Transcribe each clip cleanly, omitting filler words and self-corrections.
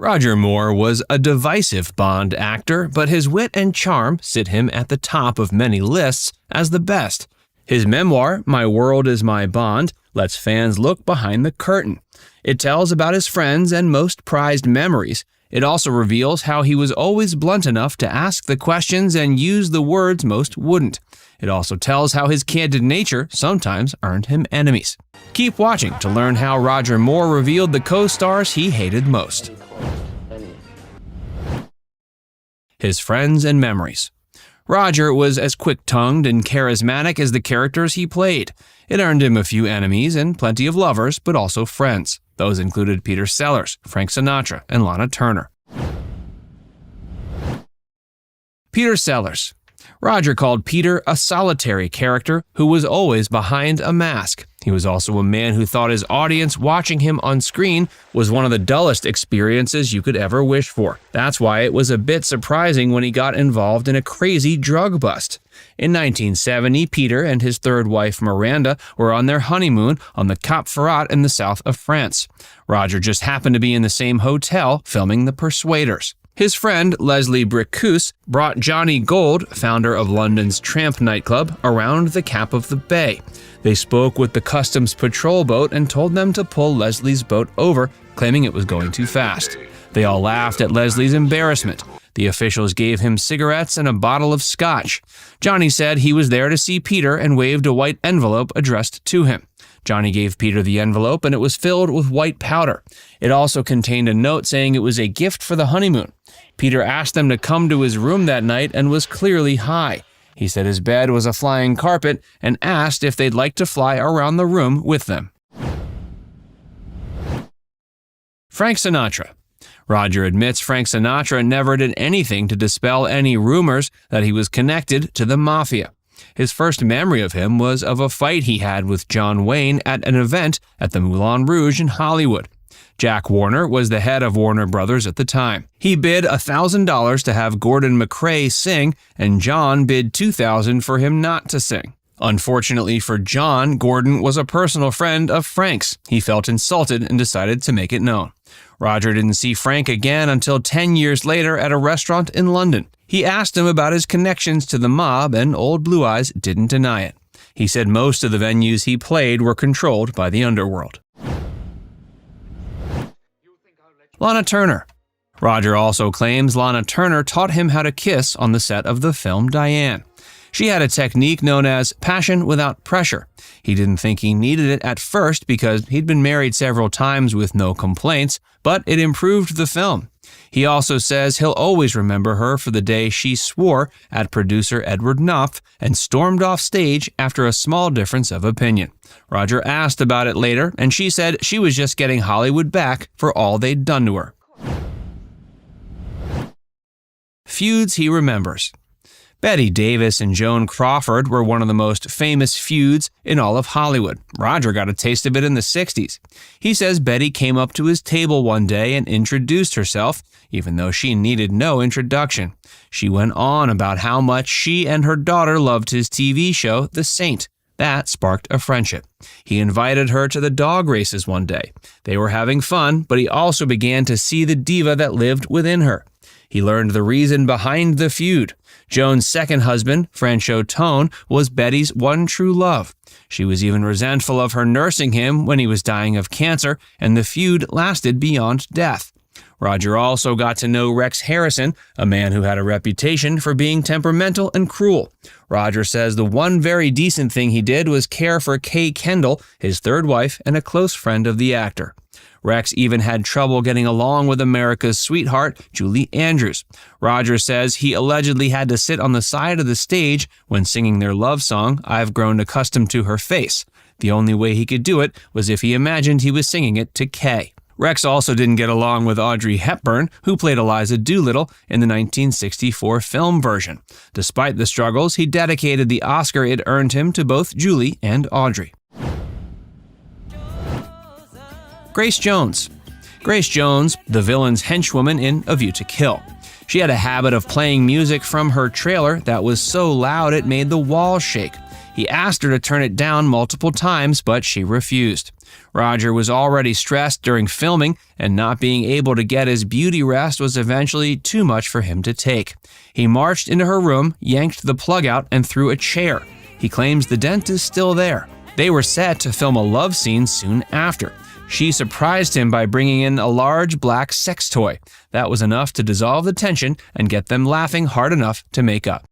Roger Moore was a divisive Bond actor, but his wit and charm sit him at the top of many lists as the best. His memoir, My World is My Bond, lets fans look behind the curtain. It tells about his friends and most prized memories. It also reveals how he was always blunt enough to ask the questions and use the words most wouldn't. It also tells how his candid nature sometimes earned him enemies. Keep watching to learn how Roger Moore revealed the co-stars he hated most. His friends and memories. Roger was as quick-tongued and charismatic as the characters he played. It earned him a few enemies and plenty of lovers, but also friends. Those included Peter Sellers, Frank Sinatra, and Lana Turner. Peter Sellers. Roger called Peter a solitary character who was always behind a mask. He was also a man who thought his audience watching him on screen was one of the dullest experiences you could ever wish for. That's why it was a bit surprising when he got involved in a crazy drug bust. In 1970, Peter and his third wife Miranda were on their honeymoon on the Cap Ferrat in the south of France. Roger just happened to be in the same hotel filming The Persuaders. His friend Leslie Bricusse brought Johnny Gold, founder of London's Tramp nightclub, around the Cap of the Bay. They spoke with the customs patrol boat and told them to pull Leslie's boat over, claiming it was going too fast. They all laughed at Leslie's embarrassment. The officials gave him cigarettes and a bottle of scotch. Johnny said he was there to see Peter and waved a white envelope addressed to him. Johnny gave Peter the envelope and it was filled with white powder. It also contained a note saying it was a gift for the honeymoon. Peter asked them to come to his room that night and was clearly high. He said his bed was a flying carpet and asked if they'd like to fly around the room with them. Frank Sinatra. Roger admits Frank Sinatra never did anything to dispel any rumors that he was connected to the mafia. His first memory of him was of a fight he had with John Wayne at an event at the Moulin Rouge in Hollywood. Jack Warner was the head of Warner Brothers at the time. He bid $1,000 to have Gordon MacRae sing, and John bid $2,000 for him not to sing. Unfortunately for John, Gordon was a personal friend of Frank's. He felt insulted and decided to make it known. Roger didn't see Frank again until 10 years later at a restaurant in London. He asked him about his connections to the mob, and Old Blue Eyes didn't deny it. He said most of the venues he played were controlled by the underworld. Lana Turner. Roger also claims Lana Turner taught him how to kiss on the set of the film Diane. She had a technique known as passion without pressure. He didn't think he needed it at first because he'd been married several times with no complaints, but it improved the film. He also says he'll always remember her for the day she swore at producer Edward Knopf and stormed off stage after a small difference of opinion. Roger asked about it later, and she said she was just getting Hollywood back for all they'd done to her. Feuds he remembers. Bette Davis and Joan Crawford were one of the most famous feuds in all of Hollywood. Roger got a taste of it in the 60s. He says Bette came up to his table one day and introduced herself, even though she needed no introduction. She went on about how much she and her daughter loved his TV show, The Saint. That sparked a friendship. He invited her to the dog races one day. They were having fun, but he also began to see the diva that lived within her. He learned the reason behind the feud. Joan's second husband, Franchot Tone, was Betty's one true love. She was even resentful of her nursing him when he was dying of cancer, and the feud lasted beyond death. Roger also got to know Rex Harrison, a man who had a reputation for being temperamental and cruel. Roger says the one very decent thing he did was care for Kay Kendall, his third wife and a close friend of the actor. Rex even had trouble getting along with America's sweetheart, Julie Andrews. Roger says he allegedly had to sit on the side of the stage when singing their love song, I've Grown Accustomed to Her Face. The only way he could do it was if he imagined he was singing it to Kay. Rex also didn't get along with Audrey Hepburn, who played Eliza Doolittle in the 1964 film version. Despite the struggles, he dedicated the Oscar it earned him to both Julie and Audrey. Grace Jones. Grace Jones, the villain's henchwoman in A View to Kill. She had a habit of playing music from her trailer that was so loud it made the walls shake. He asked her to turn it down multiple times, but she refused. Roger was already stressed during filming, and not being able to get his beauty rest was eventually too much for him to take. He marched into her room, yanked the plug out, and threw a chair. He claims the dent is still there. They were set to film a love scene soon after. She surprised him by bringing in a large black sex toy. That was enough to dissolve the tension and get them laughing hard enough to make up.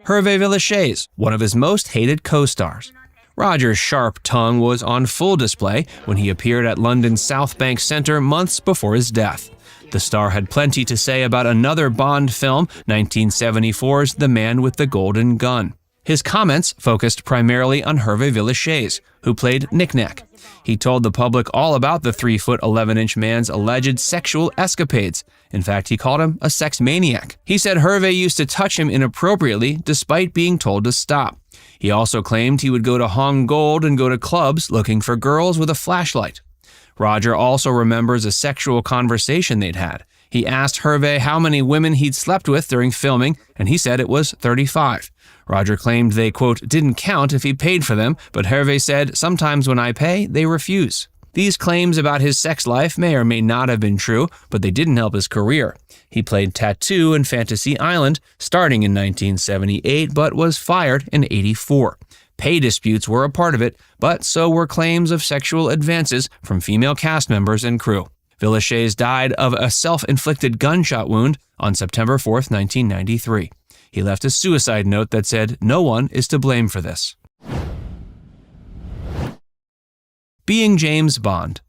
Harveyville, one of his most hated co-stars. Roger's sharp tongue was on full display when he appeared at London's South Bank Centre months before his death. The star had plenty to say about another Bond film, 1974's The Man with the Golden Gun. His comments focused primarily on Harveyville, who played Knick-Knack. He told the public all about the 3-foot 11-inch man's alleged sexual escapades. In fact, he called him a sex maniac. He said Hervé used to touch him inappropriately despite being told to stop. He also claimed he would go to Hong Gold and go to clubs looking for girls with a flashlight. Roger also remembers a sexual conversation they'd had. He asked Hervé how many women he'd slept with during filming, and he said it was 35. Roger claimed they, quote, didn't count if he paid for them, but Hervé said, sometimes when I pay, they refuse. These claims about his sex life may or may not have been true, but they didn't help his career. He played Tattoo in Fantasy Island, starting in 1978, but was fired in '84. Pay disputes were a part of it, but so were claims of sexual advances from female cast members and crew. Villechaize died of a self-inflicted gunshot wound on September 4, 1993. He left a suicide note that said, "No one is to blame for this." Being James Bond.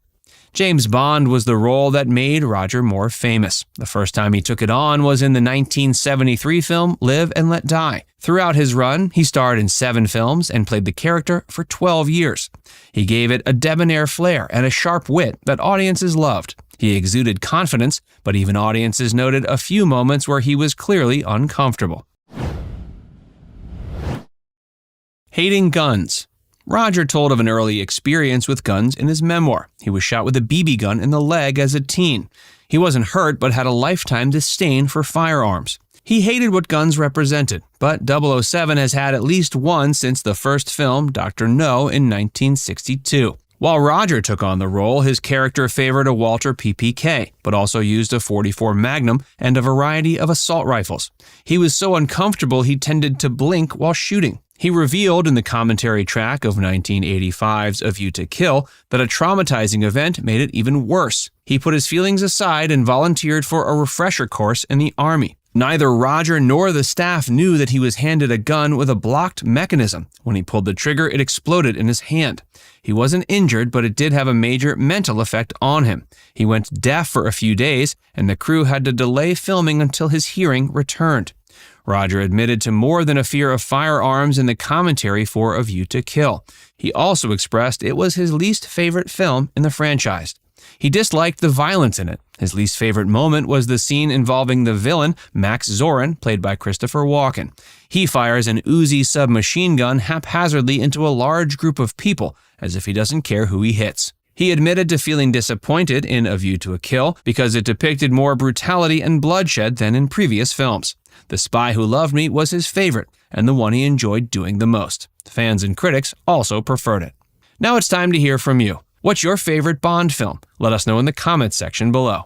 James Bond was the role that made Roger more famous. The first time he took it on was in the 1973 film Live and Let Die. Throughout his run, he starred in 7 films and played the character for 12 years. He gave it a debonair flair and a sharp wit that audiences loved. He exuded confidence, but even audiences noted a few moments where he was clearly uncomfortable. Hating guns. Roger told of an early experience with guns in his memoir. He was shot with a BB gun in the leg as a teen. He wasn't hurt, but had a lifetime disdain for firearms. He hated what guns represented, but 007 has had at least one since the first film, Dr. No, in 1962. While Roger took on the role, his character favored a Walter PPK, but also used a .44 Magnum and a variety of assault rifles. He was so uncomfortable he tended to blink while shooting. He revealed in the commentary track of 1985's A View to Kill that a traumatizing event made it even worse. He put his feelings aside and volunteered for a refresher course in the Army. Neither Roger nor the staff knew that he was handed a gun with a blocked mechanism. When he pulled the trigger, it exploded in his hand. He wasn't injured, but it did have a major mental effect on him. He went deaf for a few days, and the crew had to delay filming until his hearing returned. Roger admitted to more than a fear of firearms in the commentary for A View to Kill. He also expressed it was his least favorite film in the franchise. He disliked the violence in it. His least favorite moment was the scene involving the villain, Max Zorin, played by Christopher Walken. He fires an Uzi submachine gun haphazardly into a large group of people, as if he doesn't care who he hits. He admitted to feeling disappointed in A View to a Kill because it depicted more brutality and bloodshed than in previous films. The Spy Who Loved Me was his favorite, and the one he enjoyed doing the most. Fans and critics also preferred it. Now it's time to hear from you. What's your favorite Bond film? Let us know in the comments section below.